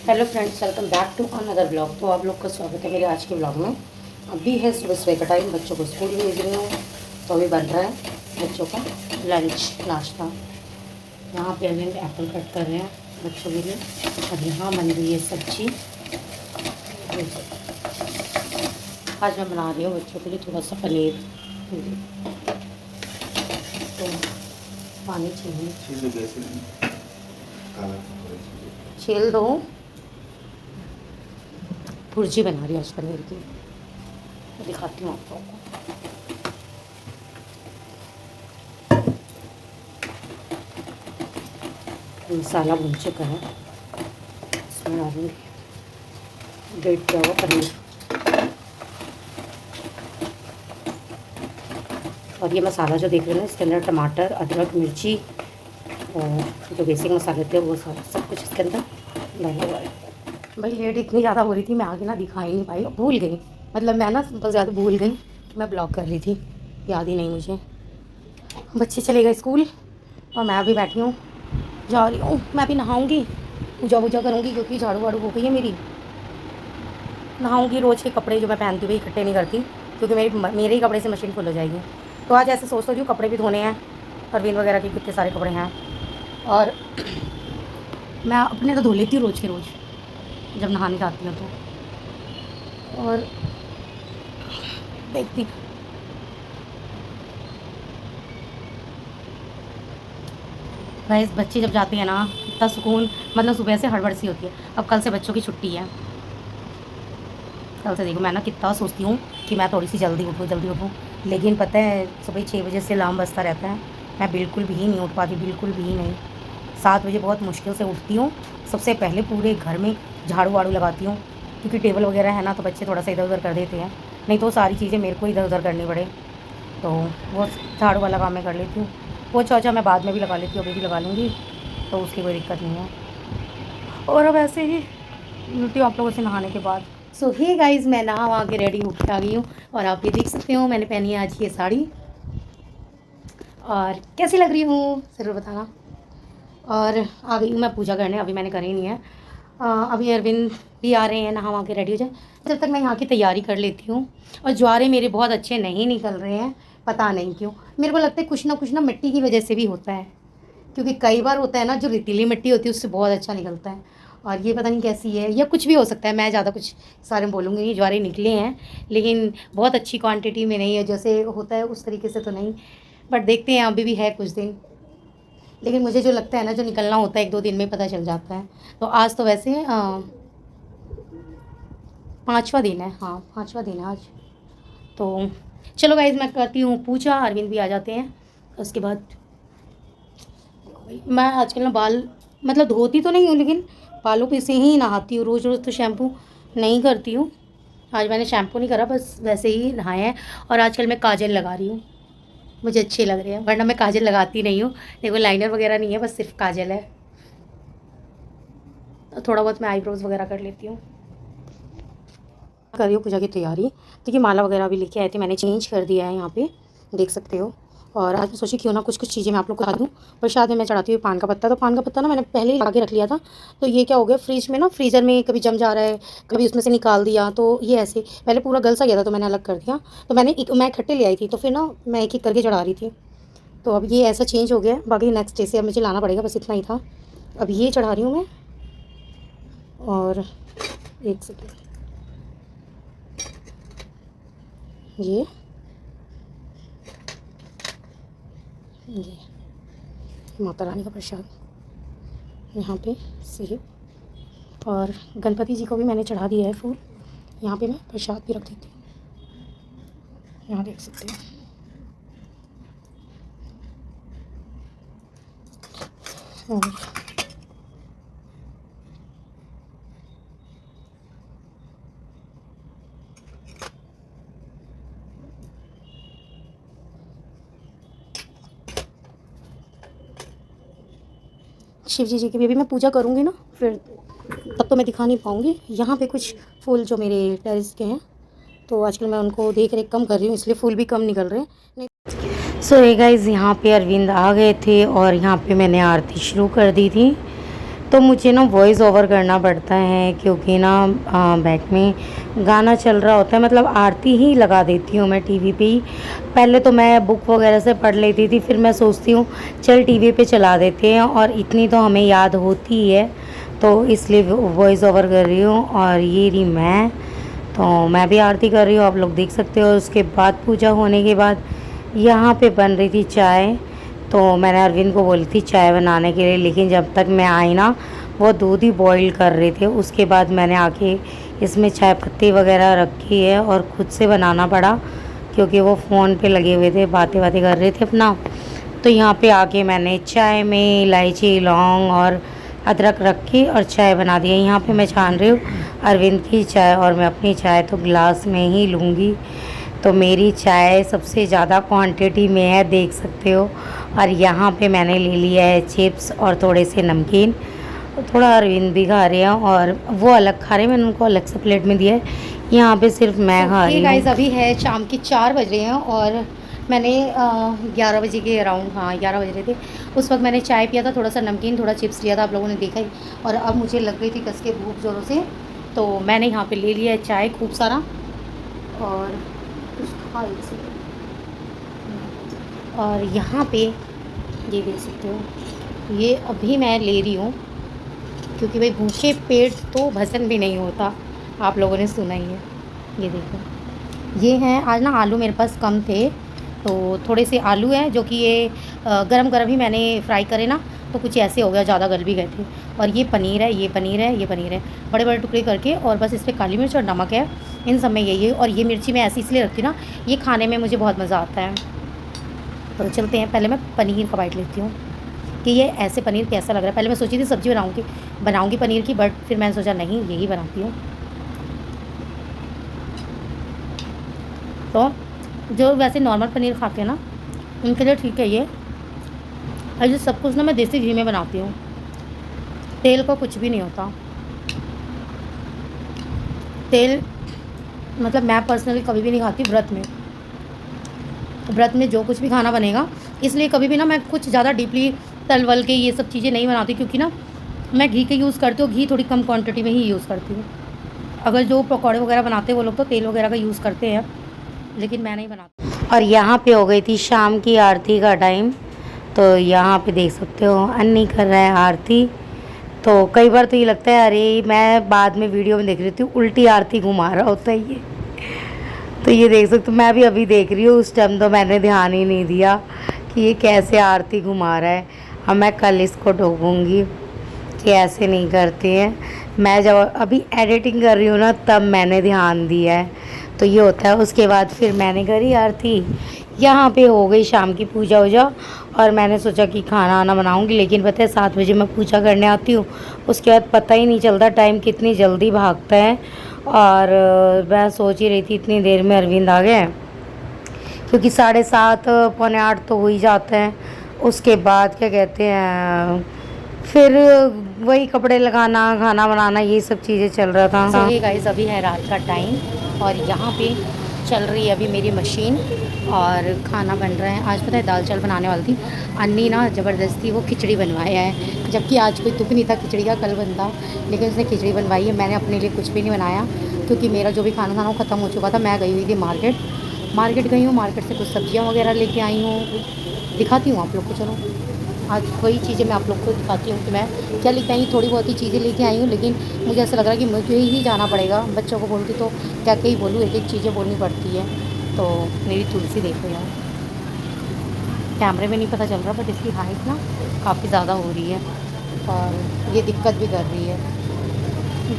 Hello friends, welcome back to another blog. तो आप लोग का स्वागत है मेरे आज के ब्लॉग में। अभी है सुबह सुबह का टाइम, बच्चों को स्कूल भेज रही हूँ। तो अभी बन रहा है बच्चों का लंच नाश्ता। यहाँ पे अभी एप्पल कट कर रहे हैं बच्चों के लिए। और यहाँ बन रही है सब्जी। आज मैं बना रही हूँ बच्चों के लिए थोड़ा सा पनीर। तो पानी चाहिए, छील दो। भुर्जी बना रही हूँ आज पनीर की, दिखाती हूँ आप लोगों को। मसाला भून चुका है, इसमें डालूंगी ग्रेट किया हुआ पनीर। और ये मसाला जो देख रहे हैं इसके अंदर टमाटर, अदरक, मिर्ची और जो बेसिक मसाले थे वो सब कुछ इसके अंदर डाला हुआ है। भाई लेट इतनी ज़्यादा हो रही थी, मैं आगे ना दिखा ही नहीं पाई, भूल गई। मतलब मैं ना बहुत ज़्यादा भूल गई, मैं ब्लॉग कर रही थी, याद ही नहीं मुझे। बच्चे चले गए स्कूल और मैं अभी बैठी हूँ, जा रही हूँ। मैं अभी नहाऊँगी, पूजा वूजा करूँगी क्योंकि झाड़ू वाड़ू हो गई है मेरी। नहाऊँगी, रोज़ के कपड़े जो मैं पहनती हुई इकट्ठे नहीं करती क्योंकि मेरे ही कपड़े से मशीन फुल हो जाएगी। तो आज ऐसे सोच रही हूँ कपड़े भी धोने हैं, परवीन वगैरह के कितने सारे कपड़े हैं। और मैं अपने तो धो लेती हूँ रोज़ के रोज़ जब नहाने जाती हूँ तो। और देखती भाई बच्चे जब जाते हैं ना इतना सुकून, मतलब सुबह से हड़बड़ सी होती है। अब कल से बच्चों की छुट्टी है, कल से देखो मैं ना कितना सोचती हूँ कि मैं थोड़ी सी जल्दी उठूँ, लेकिन पता है सुबह 6 बजे से अलार्म बजता रहता है, मैं बिल्कुल भी नहीं उठ पाती, बिल्कुल भी नहीं। 7 बजे बहुत मुश्किल से उठती हूँ। सबसे पहले पूरे घर में झाड़ू वाड़ू लगाती हूँ क्योंकि टेबल वगैरह है ना तो बच्चे थोड़ा सा इधर उधर कर देते हैं, नहीं तो सारी चीज़ें मेरे को इधर उधर करनी पड़े। तो वो झाड़ू वाला काम मैं कर लेती हूँ। वो चौचा मैं बाद में भी लगा लेती हूँ, अभी भी लगा लूँगी, तो उसकी कोई दिक्कत नहीं है। और अब ऐसे ही मिलती हूँ आप लोगों से नहाने के बाद। सो हे गाइज़, मैं नहा वहाँ के रेडी होकर आ गई हूँ और आप ये देख सकते हो मैंने पहनी है आज ये साड़ी। और कैसी लग रही हूँ ज़रूर बताना। और आ गई हूँ मैं पूजा करने, अभी मैंने करी नहीं है। अभी अरविंद भी आ रहे हैं, नहा वहाँ के रेडी हो जाए, जब तक मैं यहाँ की तैयारी कर लेती हूँ। और ज्वारे मेरे बहुत अच्छे नहीं निकल रहे हैं, पता नहीं क्यों। मेरे को लगता है कुछ ना मिट्टी की वजह से भी होता है, क्योंकि कई बार होता है ना जो रेतीली मिट्टी होती है उससे बहुत अच्छा निकलता है। और ये पता नहीं कैसी है, या कुछ भी हो सकता है, मैं ज़्यादा कुछ सारे में बोलूँगी नहीं। ज्वारे निकले हैं लेकिन बहुत अच्छी क्वांटिटी में नहीं है, जैसे होता है उस तरीके से तो नहीं। बट देखते हैं, अभी भी है कुछ दिन। लेकिन मुझे जो लगता है ना जो निकलना होता है 1-2 दिन में पता चल जाता है। तो आज तो वैसे 5वां दिन है, हाँ 5वां दिन है आज। तो चलो गाइज मैं करती हूँ पूजा, अरविंद भी आ जाते हैं उसके बाद। मैं आजकल ना बाल मतलब धोती तो नहीं हूँ, लेकिन बालों पे से ही नहाती हूँ। रोज़ रोज़ तो शैम्पू नहीं करती हूँ। आज मैंने शैम्पू नहीं करा, बस वैसे ही नहाए हैं। और आजकल मैं काजल लगा रही हूँ, मुझे अच्छे लग रहे हैं, वरना मैं काजल लगाती नहीं हूँ। देखो लाइनर वगैरह नहीं है, बस सिर्फ काजल है। थोड़ा बहुत मैं आईब्रोज़ वगैरह कर लेती हूँ। कर रही हूँ पूजा की तैयारी। देखिए माला वगैरह भी लेके आए थे, मैंने चेंज कर दिया है यहाँ पे, देख सकते हो। और आज मैं सोची क्यों ना कुछ चीज़ें मैं आप लोग को बता दूँ। प्रसाद में मैं चढ़ाती हूँ पान का पत्ता, तो पान का पत्ता ना मैंने पहले ही लगा के रख लिया था। तो ये क्या हो गया, फ्रिज में ना फ्रीज़र में कभी जम जा रहा है, कभी उसमें से निकाल दिया, तो ये ऐसे पहले पूरा गल सा गया था तो मैंने अलग कर दिया। तो मैं इकट्ठे ले आई थी, तो फिर ना मैं एक एक करके चढ़ा रही थी। तो अब ये ऐसा चेंज हो गया, बाकी नेक्स्ट डे से अब मुझे लाना पड़ेगा, बस इतना ही था। अब ये चढ़ा रही हूँ मैं। और एक सेकेंड, ये माता रानी का प्रसाद यहाँ पे सेब। और गणपति जी को भी मैंने चढ़ा दिया है फूल। यहाँ पे मैं प्रसाद भी रख देती हूँ, यहाँ देख सकते हैं। और शिव जी की भी मैं पूजा करूँगी ना फिर, तब तो मैं दिखा नहीं पाऊँगी। यहाँ पे कुछ फूल जो मेरे टेरेस के हैं, तो आजकल मैं उनको देख रेख कम कर रही हूँ, इसलिए फूल भी कम निकल रहे हैं। नहीं सो ये गाइज़, यहाँ पे अरविंद आ गए थे और यहाँ पे मैंने आरती शुरू कर दी थी। तो मुझे ना वॉइस ओवर करना पड़ता है क्योंकि ना बैक में गाना चल रहा होता है, मतलब आरती ही लगा देती हूँ मैं टीवी पे ही। पहले तो मैं बुक वगैरह से पढ़ लेती थी, फिर मैं सोचती हूँ चल टीवी पे चला देते हैं, और इतनी तो हमें याद होती ही है, तो इसलिए वॉइस ओवर कर रही हूँ। और ये रही मैं, तो मैं भी आरती कर रही हूँ, आप लोग देख सकते हो। उसके बाद पूजा होने के बाद यहाँ पे बन रही थी चाय, तो मैंने अरविंद को बोली थी चाय बनाने के लिए, लेकिन जब तक मैं आई ना वो दूध ही बॉईल कर रहे थे। उसके बाद मैंने आके इसमें चाय पत्ती वगैरह रखी है और ख़ुद से बनाना पड़ा क्योंकि वो फ़ोन पे लगे हुए थे, बातें बातें कर रहे थे अपना। तो यहाँ पे आके मैंने चाय में इलायची, लौंग और अदरक रख के और चाय बना दिया। यहाँ पे मैं छान रही हूँ अरविंद की चाय और मैं अपनी चाय तो गिलास में ही लूँगी। तो मेरी चाय सबसे ज़्यादा क्वांटिटी में है, देख सकते हो। और यहाँ पे मैंने ले लिया है चिप्स और थोड़े से नमकीन, थोड़ा अरविंद भी खा रहे हैं और वो अलग खा रहे हैं, मैंने उनको अलग से प्लेट में दिया है। यहाँ पे सिर्फ मैं खा रही हूँ। गाइस अभी है शाम के 4 बज रहे हैं और मैंने 11 बजे के अराउंड, हाँ 11 बज रहे थे, उस वक्त मैंने चाय पिया था, थोड़ा सा नमकीन, थोड़ा चिप्स लिया था, आप लोगों ने देखा ही। और अब मुझे लग गई थी कस के भूख ज़ोरों से, तो मैंने यहाँ पे ले लिया है चाय खूब सारा और कुछ खा इसे। और यहाँ पे ये देख सकते हो, ये अभी मैं ले रही हूँ क्योंकि भाई भूखे पेट तो भजन भी नहीं होता, आप लोगों ने सुना ही है। ये देखो, ये हैं आज ना आलू मेरे पास कम थे, तो थोड़े से आलू हैं जो कि ये गरम गरम ही मैंने फ्राई करे ना, तो कुछ ऐसे हो गया, ज़्यादा गल भी गए थे। और ये पनीर है, ये पनीर है, ये पनीर है, बड़े बड़े टुकड़े करके, और बस इस पर काली मिर्च और नमक है, इन सब में यही है। और ये मिर्ची मैं ऐसी इसलिए रखती हूँ ना, ये खाने में मुझे बहुत मज़ा आता है। तो चलते हैं, पहले मैं पनीर का बाइट लेती हूँ कि ये ऐसे पनीर कैसा लग रहा है। पहले मैं सोची थी सब्ज़ी बनाऊँगी पनीर की, बट फिर मैंने सोचा नहीं, यही बनाती हूँ। तो जो वैसे नॉर्मल पनीर खाते हैं ना, उनके लिए ठीक है ये। और ये सब कुछ ना मैं देसी घी में बनाती हूँ, तेल का कुछ भी नहीं होता। तेल मतलब मैं पर्सनली कभी भी नहीं खाती व्रत में। व्रत में जो कुछ भी खाना बनेगा, इसलिए कभी भी ना मैं कुछ ज़्यादा डीपली तल वल के ये सब चीज़ें नहीं बनाती, क्योंकि ना मैं घी के यूज़ करती हूँ, घी थोड़ी कम क्वांटिटी में ही यूज़ करती हूँ। अगर जो पकौड़े वगैरह बनाते हैं वो लोग तो तेल वगैरह का यूज़ करते हैं, लेकिन मैं नहीं बनाती। और यहाँ पे हो गई थी शाम की आरती का टाइम, तो यहाँ पे देख सकते हो अन्नी कर रहा है आरती। तो कई बार तो ये लगता है अरे मैं बाद में वीडियो में देख रही थी उल्टी आरती घुमा रहा होता है ये। तो ये देख सकते हो, मैं भी अभी देख रही हूँ, उस टाइम तो मैंने ध्यान ही नहीं दिया कि ये कैसे आरती घुमा रहा है। अब मैं कल इसको ठोकूँगी कि ऐसे नहीं करते हैं। मैं जब अभी एडिटिंग कर रही हूँ ना, तब मैंने ध्यान दिया है, तो ये होता है। उसके बाद फिर मैंने करी आरती। यहाँ पे हो गई शाम की पूजा वूजा, और मैंने सोचा कि खाना वाना बनाऊँगी, लेकिन पता है 7 बजे मैं पूजा करने आती हूँ, उसके बाद पता ही नहीं चलता टाइम कितनी जल्दी भागता है। और मैं सोच ही रही थी इतनी देर में अरविंद आ गए, क्योंकि 7:30 पौने 8 तो हो ही जाते हैं। उसके बाद क्या कहते हैं, फिर वही कपड़े लगाना, खाना बनाना, ये सब चीज़ें चल रहा था। सो हे गाइस, अभी है रात का टाइम और यहाँ पे चल रही है अभी मेरी मशीन और खाना बन रहा है। आज पता है दाल चावल बनाने वाली थी, अन्नी ना ज़बरदस्ती वो खिचड़ी बनवाया है, जबकि आज कोई तुक नहीं था खिचड़ी का, कल बनता, लेकिन उसने खिचड़ी बनवाई है। मैंने अपने लिए कुछ भी नहीं बनाया क्योंकि मेरा जो भी खाना था ना वो ख़त्म हो चुका था। मैं गई हुई थी मार्केट गई हूँ, मार्केट से कुछ सब्जियाँ वगैरह लेके आई हूँ, दिखाती हूँ आप लोग को। चलो आज वही चीज़ें मैं आप लोग को दिखाती हूँ कि मैं क्या लेके आई हूँ। थोड़ी बहुत ही चीज़ें लेके आई हूँ, लेकिन मुझे ऐसा लग रहा है कि मुझे ही जाना पड़ेगा। बच्चों को बोलती तो क्या क्या ही बोलूँ, एक एक चीज़ें बोलनी पड़ती है। तो मेरी तुलसी देखो यार, कैमरे में नहीं पता चल रहा, बट इसकी हाइट ना काफ़ी ज़्यादा हो रही है और ये दिक्कत भी कर रही है,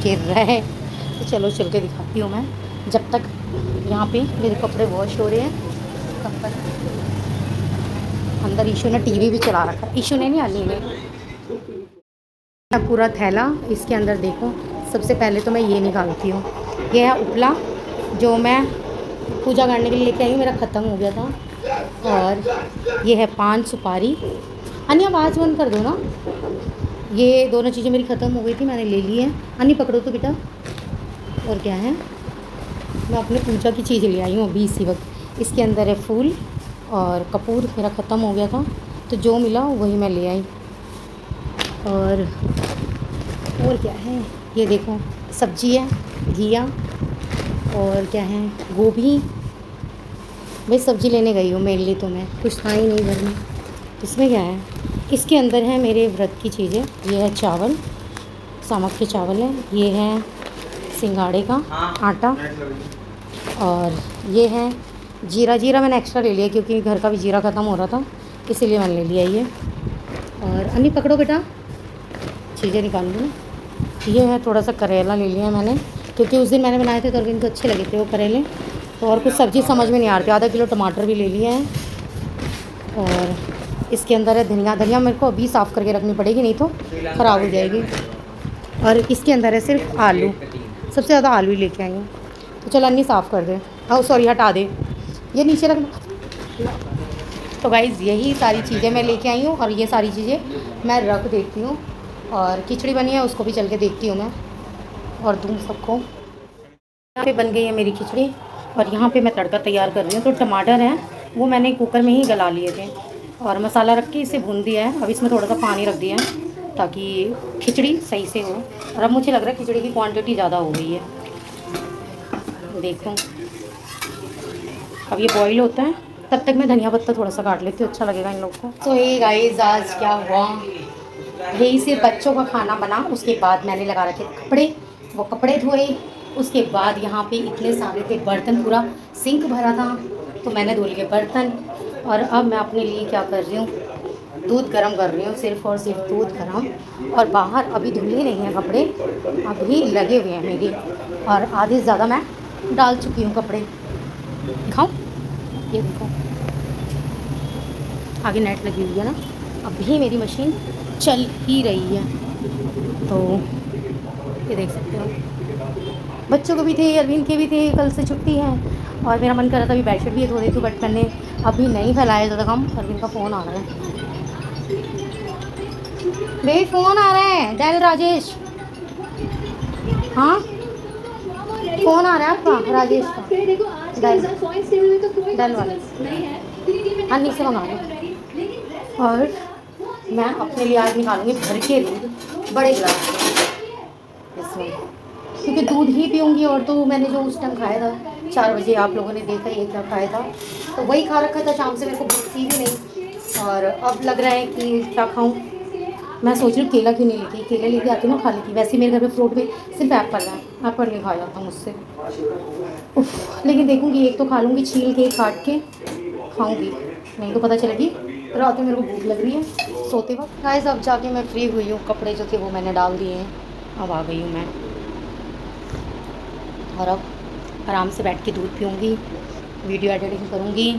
गिर रहा है। तो चलो चल के दिखाती हूँ मैं, जब तक यहाँ पे मेरे कपड़े वॉश हो रहे हैं तब तक। अंदर ईशू ने टीवी भी चला रखा है, ईशू ने नहीं, अन्नी ने। पूरा थैला इसके अंदर देखो। सबसे पहले तो मैं ये निकालती हूँ, ये है उपला जो मैं पूजा करने के लिए लेके आई हूँ, मेरा ख़त्म हो गया था। और ये है पान सुपारी, अन्नी आवाज़ बंद कर दो ना। ये दोनों चीज़ें मेरी ख़त्म हो गई थी, मैंने ले ली है। अन्नी पकड़ो तो बेटा। और क्या है, मैं अपने पूजा की चीज़ ले आई हूँ अभी इसी वक्त। इसके अंदर है फूल और कपूर, मेरा ख़त्म हो गया था तो जो मिला वही मैं ले आई। और और क्या है, ये देखो सब्जी है, घिया, और क्या है, गोभी। भाई सब्जी लेने गई हूँ मेरे लिए, तो मैं कुछ था ही नहीं घर में। इसमें क्या है, इसके अंदर है मेरे व्रत की चीज़ें। ये है चावल, सामक के चावल है, ये है सिंगाड़े का आटा, और ये है जीरा। जीरा मैंने एक्स्ट्रा ले लिया क्योंकि घर का भी जीरा ख़त्म हो रहा था, इसीलिए मैंने ले लिया ये। और अन्नी पकड़ो बेटा, चीज़ें निकालूंगी ना। ये है थोड़ा सा करेला ले लिया मैंने, क्योंकि उस दिन मैंने बनाए थे तो अरविंद को अच्छे लगे थे वो करेले। तो और कुछ सब्ज़ी समझ में नहीं आ रही थी। आधा किलो टमाटर भी ले लिया है। और इसके अंदर है धनिया। धनिया मेरे को अभी साफ़ करके रखनी पड़ेगी, नहीं तो ख़राब हो जाएगी। और इसके अंदर है सिर्फ आलू, सबसे ज़्यादा आलू ही लेके आई हूँ। तो चल अन्नी साफ़ कर दे, हाँ सॉरी हटा दे, ये नीचे रखना। तो गाइज़ यही सारी चीज़ें मैं लेके आई हूँ, और ये सारी चीज़ें मैं रख देती हूँ। और खिचड़ी बनी है, उसको भी चल के देखती हूँ मैं, और दूँ सबको। यहाँ पे बन गई है मेरी खिचड़ी, और यहाँ पे मैं तड़का तैयार कर रही हूँ। तो टमाटर हैं वो मैंने कुकर में ही गला लिए थे, और मसाला रख के इसे भून दिया है। अब इसमें थोड़ा सा पानी रख दिया है ताकि खिचड़ी सही से हो। और अब मुझे लग रहा है खिचड़ी की क्वांटिटी ज़्यादा हो गई है, देखो। अब ये बॉईल होता है, तब तक मैं धनिया पत्ता थोड़ा सा काट लेती हूँ, अच्छा लगेगा इन लोग को। तो ये गाइस आज क्या हुआ, यही सिर्फ बच्चों का खाना बना। उसके बाद मैंने लगा रखे कपड़े, वो कपड़े धोए। उसके बाद यहाँ पे इतने सारे थे बर्तन, पूरा सिंक भरा था, तो मैंने धो लिए बर्तन। और अब मैं अपने लिए क्या कर रही हूँ, दूध गर्म कर रही हूँ, सिर्फ और सिर्फ दूध गर्म। और बाहर अभी धुले नहीं हैं कपड़े, अभी लगे हुए हैं मेरे, और आधे से ज़्यादा मैं डाल चुकी हूँ कपड़े। दिखाऊँ, ये देखो आगे नेट लगी हुई है ना, अभी मेरी मशीन चल ही रही है। तो ये देख सकते हो, बच्चों को भी थे, अरविंद के भी थे, कल से छुट्टी है। और मेरा मन कर रहा था अभी बेडशीट भी धो देती हूँ, बट मैंने अभी नहीं फैलाया जब तक हम। अरविंद का फ़ोन आ रहा है, भाई फ़ोन आ रहा है, डेल राजेश। हाँ फ़ोन आ रहा है आपका, राजेश का, डेल वाले, अन्नी से मंगा लो। और मैं अपने लिए आज निकालूंगी भर के दूध, बड़े गिलास में इसमें, क्योंकि दूध ही पीऊँगी। और तो मैंने जो उस टाइम खाया था 4 बजे, आप लोगों ने देखा ये क्या खाया था, तो वही खा रखा था। शाम से मेरे को भूख थी भी नहीं, और अब लग रहा है कि क्या खाऊं। मैं सोच रही हूँ केला क्यों नहीं लेके, केले लेके आती हूँ ना, खा लेती। वैसे मेरे घर में फ्रूट में सिर्फ एप्पल है, एप्पल नहीं खाया जाता मुझसे। उफ, लेकिन देखूँगी, एक तो खा लूँगी, छील के काट के खाऊँगी, नहीं तो पता चलेगी रात में मेरे को भूख लग रही है सोते वक्त। गाइस अब जाके मैं फ्री हुई हूँ, कपड़े जो थे वो मैंने डाल दिए हैं, अब आ गई हूँ मैं। और अब आराम से बैठ के दूध पीऊँगी, वीडियो एडिटिंग करूँगी,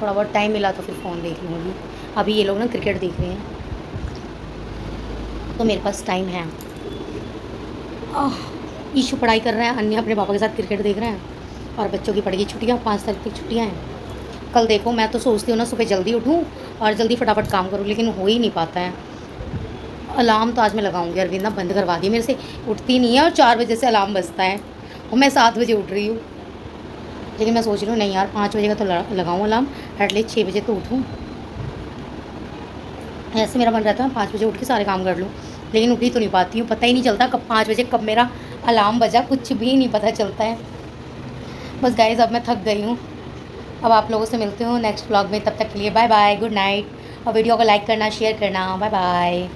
थोड़ा बहुत टाइम मिला तो फिर फ़ोन देख लूँगी। अभी ये लोग ना क्रिकेट देख रहे हैं, तो मेरे पास टाइम है। ईशु पढ़ाई कर रहा है, अन्य अपने पापा के साथ क्रिकेट देख रहे हैं, और बच्चों की पड़ेगी छुट्टियाँ, 5 तारीख तक छुट्टियाँ हैं। कल देखो, मैं तो सोचती हूँ ना सुबह जल्दी उठूँ और जल्दी फटाफट काम करूँ, लेकिन हो ही नहीं पाता है। अलार्म तो आज मैं लगाऊंगी, अरविंद ना बंद करवा दी, मेरे से उठती नहीं है, और 4 बजे से अलार्म बजता है, और मैं 7 बजे उठ रही हूँ। लेकिन मैं सोच रही हूँ नहीं यार, 5 बजे का तो लगाऊँ अलार्म, एटलीस्ट 6 बजे तो उठूँ। ऐसे मेरा मन रहता है 5 बजे उठ के सारे काम कर लूँ, लेकिन उठ ही तो नहीं पाती हूँ। पता ही नहीं चलता कब 5 बजे कब मेरा अलार्म बजा, कुछ भी नहीं पता चलता है। बस गाइस अब मैं थक गई हूँ, अब आप लोगों से मिलती हूँ नेक्स्ट व्लॉग में। तब तक के लिए बाय बाय, गुड नाइट। और वीडियो को लाइक करना, शेयर करना, बाय बाय।